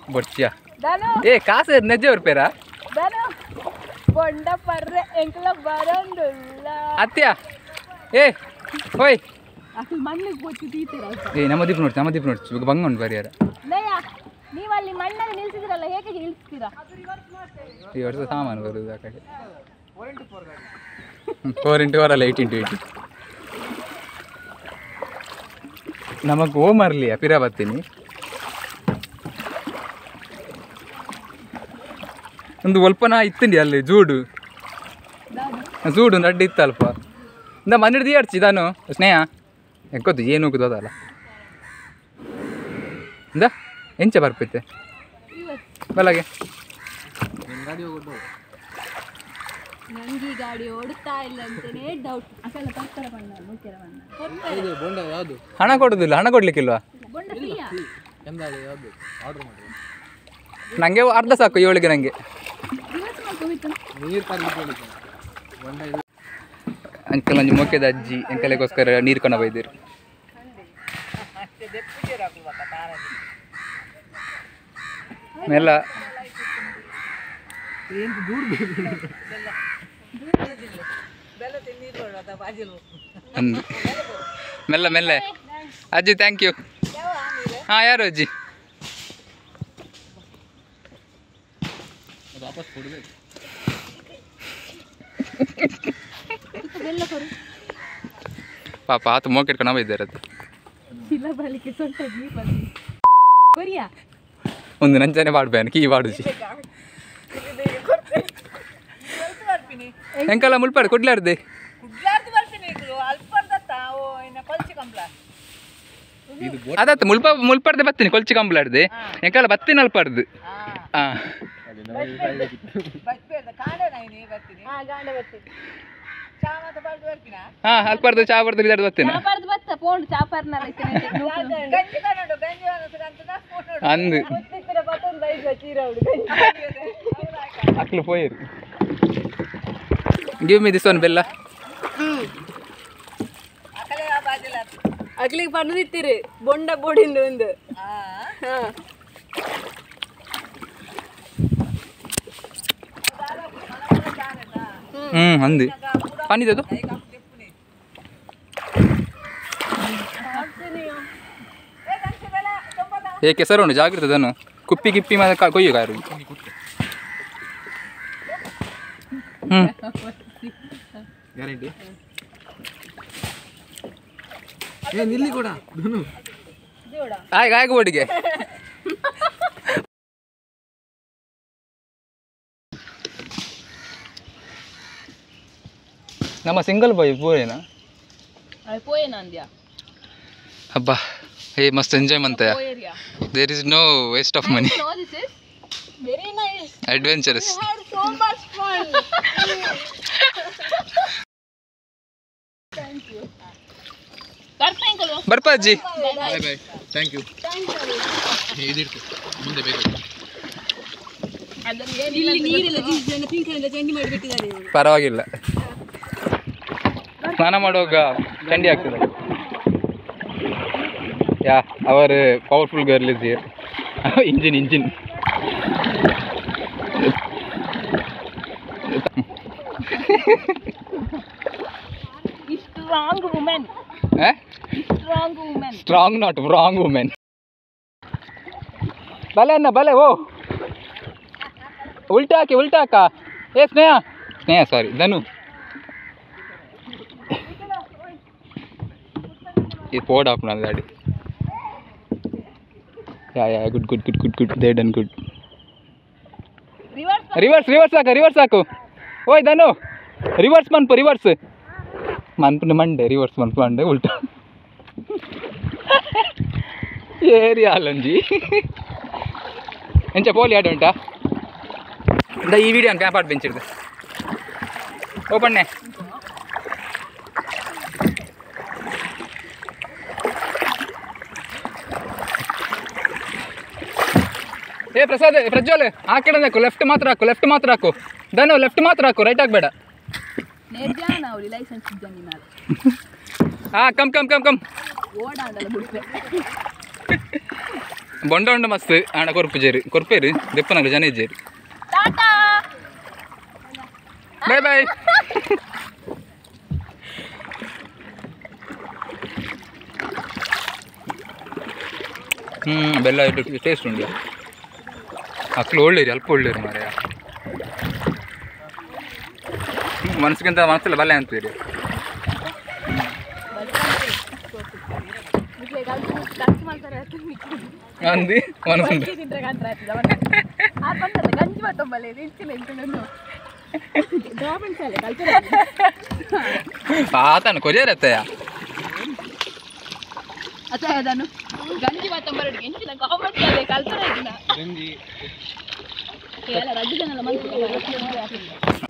बच्चिया ए कासे नजे रुपया अत्या ए होय ए नमदीप नोड्स भंग उंटु बरियार ಈ ವರ್ಷ ಸಾಮಾನು ಬರುವುದು ಆ ಕಡೆ 4x4 ಅಲ್ಲ 8x8 ನಮಗೆ ಓ ಮರ್ಲಿ ಪಿರ ಬರ್ತೀನಿ ಒಂದು ಒಲ್ಪನ ಇತ್ತಂಡಿ ಅಲ್ಲಿ ಜೂಡು ಒಂದು ಅಡ್ಡ ಇತ್ತಲ್ಪ ಇಂದ ಮನೆಡ್ದು ಏಡ್ಸಿ ಇದಾನು ಸ್ನೇಹ ಎಂಕೊತ್ತು ಏನು ಹೋಗುದಲ್ಲ ಇಂದ ಎಂಚ ಬರ್ಪೈತೆ ಬಲಗೆ ನಂಗೆ ಗಾಡಿ ಓಡುತ್ತಾ ಇಲ್ಲ ಅಂತಾನೆ ಡೌಟ್ ಅಸಲ ಪತ್ತರ ಬಣ್ಣ ಮುಖ್ಯರ ಬಣ್ಣ ಇದು ಬೊಂಡ ಯಾವುದು ಹಣ ಕೊಡುದಿಲ್ಲ ಹಣ ಕೊಡ್ಲಿಕ್ಕಿಲ್ವಾ ಬೊಂಡ ಫ್ರೀಯಾ ಎಂದಾದ ಯಾವುದು ಆರ್ಡರ್ ಮಾಡಿ ನಂಗೆ ಅರ್ಧ ಸಾಕು 7ಗೆ ನಂಗೆ ನೀರು ತರಲಿಕ್ಕೆ ಬೊಂಡ ಇದು ಅಂಕಲ್ ಒಂಜಿ ಮೊಕ್ಕೆದ ಅಜ್ಜಿ ಎಂಕಲೆಗೋಸ್ಕರ ನೀರು ಕೊಂಡು ಬೈದಿರು ಮೆಲ್ಲ ಮೆಲ್ಲ ಮೆಲ್ಲೆ ಅಜ್ಜಿ ಥ್ಯಾಂಕ್ ಯು ಹಾಂ ಯಾರು ಅಜ್ಜಿ ಪಾಪ ಆತ ಮೋಕೆ ಇಟ್ಕೊಂಡು ನಾವು ಇದ್ದಾರೆ ಅದು ಒಂದು ನಂಚನೆ ಪಾಡ್ಬೇನು ಕೀ ಪಾಡುಜಿ ಎಂಕಲ್ಲ ಮುಳ್ಪಾಡು ಕೊಡ್ಲಾರ್ದೆ ಅದತ್ತ ಮುಳ್ಪಾಡ್ದೆ ಬತ್ತೀನಿ ಕೊಲ್ಚಿ ಕಂಬ್ಲಾಡ್ದೆ ಎಂಕಲ್ಲ ಬತ್ತೀನಿ ಅಲ್ಪಾಡ್ದು ಹಾಂ ಹಾಂ ಅಲ್ಪಾರ್ದು ಚಾ ಬರ್ದು ಬಿದ್ದಾಡ್ದು ಬರ್ತೀನಿ ಅಂದು ಅಕ್ಲು ಪೋಯರು ಗಿವ್ ಮಿ ದಿಸ್ ಒನ್ ಬೆಲ್ಲ ಅಗ್ಲಿಗೆ ಪಡೆದಿತ್ತೀರಿ ಬೊಂಡ ಬೋಡಿಂದ ಒಂದು ಅಂದು ಪನಿದದು ಏ ಕೆಸರು ಉಂಟು ಜಾಗ್ರತೆ ಅದನ್ನು ಕುಪ್ಪಿ ಗಿಪ್ಪಿ ಮತ್ತೆ ಕೊಯ್ಯು ಕಾರು ಗ್ಯಾರಂಟಿ ನಿಲ್ಲಿ ಕೂಡ ಆಯ್ಕೆ ಒಟ್ಟಿಗೆ ನಮ್ಮ ಸಿಂಗಲ್ ಬಾಯ್ ಪೋಯೇನಾ ಹಬ್ಬ ಹೇ ಮಸ್ತ್ ಎಂಜಾಯ್ ಮಂತಯ there is no waste of money adventurous ಬರ್ಪ ಅಜ್ಜಿ ಬಾಯ್ ಬಾಯ್ ಥ್ಯಾಂಕ್ ಯು ಇದಿರ್ತು ಮುಂದೆ ಬೇಕು ಪರವಾಗಿಲ್ಲ ಸ್ನಾನ ಮಾಡುವಾಗ ಚಂಡಿ ಆಗ್ತದೆ yeah our powerful girl is here engine strong not wrong women ಬಲೆ ಅನ್ನ ಬಲೆ ಓ ಉಲ್ಟಾ ಹಾಕ ಏ ಸ್ನೇಹ ಸಾರಿ ಧನು ಇದು ಪೋಡ್ ಆಫ್ ನನ್ನ ಗಾಡಿ ಯಾ ಗುಡ್ ದೇ ಡನ್ ಗುಡ್ ರಿವರ್ಸ್ ಹಾಕು ಓಯ್ ಧನು ರಿವರ್ಸ್ ಮಂಡೆ ರಿವರ್ಸ್ ಮಂಡೆ ಉಲ್ಟಾ ಏರಿ ಅಲ್ಲಂಜಿ ಎಂಚ ಪೋಲಿ ಆಡ ಉಂಟಾ ಇಂದ ಈ ವಿಡಿಯೋ ಕ್ಯಾಂಪಾಟ್ ಬೆಂಚಿಡ್ದು ಓಪಣ್ಣೆ ಏ ಪ್ರಜ್ವಲ್ ಆ ಕಡೆ ಹಾಕು ಲೆಫ್ಟ್ ಮಾತ್ರ ಹಾಕು ಧನು ಲೆಫ್ಟ್ ಮಾತ್ರ ಹಾಕು ರೈಟ್ ಆಗಬೇಡ ಹಾಂ ಕಮ್ ಬೊಂಡ ಉಂಡು ಮಸ್ತ್ ಆಂಡ ಕೊರ್ಪುಜೇರಿ ಕೊರ್ಪೇರಿ ದೆಪ್ಪನಾಗ ಜನ ಇಜ್ಜೇರಿ ಟಾಟಾ ಬಾಯ್ ಬಾಯ್ ಬೆಲ್ಲ ಇಟ್ಟು ಟೇಸ್ಟ್ ಉಂಟು ಅಕ್ಲು ಒಳ್ಳೇರಿ ಅಲ್ಪ ಒಳ್ಳೇರಿ ಮಾರ್ರೆ ಮನಸ್ಸಿಗಿಂತ ಮನಸ್ಸಲ್ಲ ಬಲ್ಲೆ ಅಂತೀರಿ ಅಂದಿ ಮನಸ್ಸುಂಟು ಆತನ ಕೊಜೇರತ್ತಯ್ಯ ಅತನು ಗಂಜಿ ಮಾತಂಬರಡಿ ಎಂಚಿನ ಕಾಮೆಂಟ್ ಅಲ್ಲಿ ಕಲ್ತರ ಇದನ್ನ ಗಂಜಿ ಎಲ್ಲ ರಜೆ ಜನ ಮಂತ್ರಿ